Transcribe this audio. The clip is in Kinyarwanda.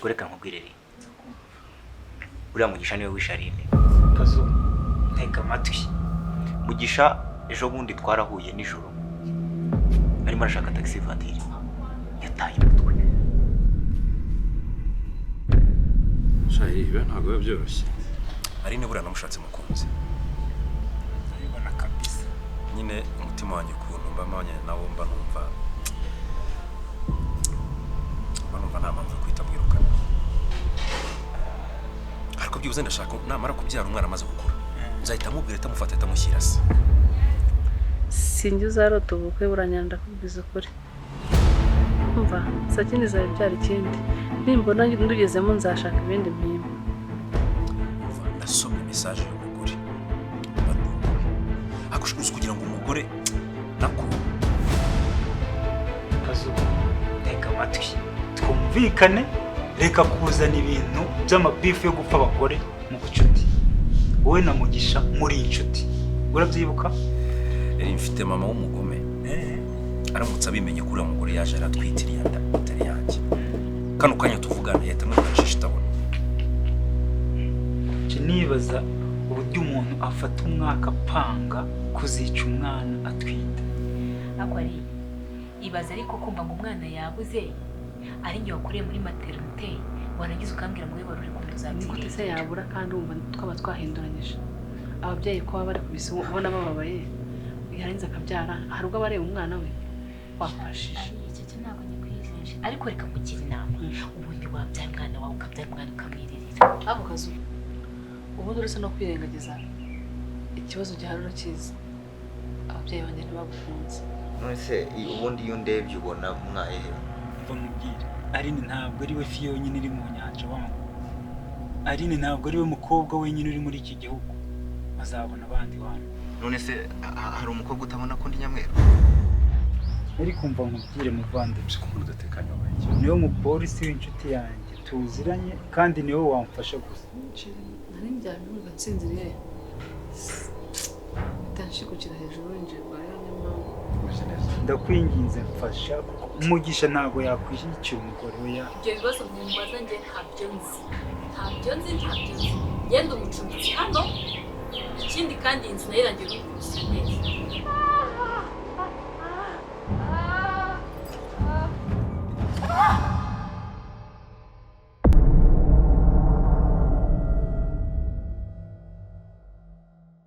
reka nkubwirere uriya Mugisha niwe wisharine Kazo ntega amatwi. Mugisha ejo bundi twarahuye nijoro arimo arashaka taxi vatiri yataye umutwe. Shahi ibe ntabwo biba byoroshye. Ari nibura namushatse mukunzi. Ndabibona kabisa. Nyine umutima wanjye ukuntu mbamanye nawo mba numva nta mpamvu kwita mwirukana. Ariko byibuze ndashaka namara kubyara umwana amaze gukura nzahita mubwira tamufata tamushyira se. Sinjye uzarota ubukwe buranyanda kubwiza ukuri. Umva sakindi zawe byari ikindi nimbona ndugezemo nzashaka ibindi mpimba. Ndasomye message y'umugore akushukuza kugira ngo umugore nako Kazo ntega amatwi twumvikane reka kuzana ibintu by'amabifu yo gupfa abagore mu bucuti. Wowe na Mugisha muri inshuti urabyibuka? mfite mama w'umugome aramutse abimenye kuri uwo mugore yaje aratwitiriye atari yanjye kano kanya tuvugana yahita amwifashisha itabona. Nibaza uburyo umuntu afata umwaka apanga kuzica umwana atwite. Ako ari ibaza ariko kumva ngo umwana yabuze ari njye wakuriye muri maternité wanagize ukambwira ngo we wari uri kumuzabira. Niko se yabura kandi umva twaba twahinduranyije. Ababyeyi ko baba bari kubisa ubona bababaye yarenze akabyara hari ubwo bareba umwana we wafashije. Iki ntabwo nyikwijeje ariko reka kugira inama ubundi wabyara umwana wawe ukabyara umwana ukamwiririra. Ako Kazo ubundi uretse no kwirengagiza ikibazo giharura cyiza ababyeyi banjye ntibagukunze. None se ubundi iyo ndebye ubona mwayehe? Bamubwira Aline ntabwo ari we fi yonyine iri mu nyanja wangu. Aline ntabwo ari we mukobwa wenyine uri muri iki gihugu. Bazabona abandi bantu. None se hari umukobwa utabona ko ndi nyamweru? Uri kumva nkubwire muvandimwe ko mudatekanye wanjye. niwe mupolisi w'inshuti yanjye tuziranye kandi niwe wamfasha gusa. Nari mbyarimo gatsinziriye tanshikukira hejuru nje rwayo nyamama. Ndakwinginze mfasha kuko Umugisha ntabwo yakwishyikira umugore we ya. Ibyo bibazo mwumbaza njye ntabyo nzi. Genda umucumbitsi hano ikindi kandi inzu nayo irangiye no kugusa neza.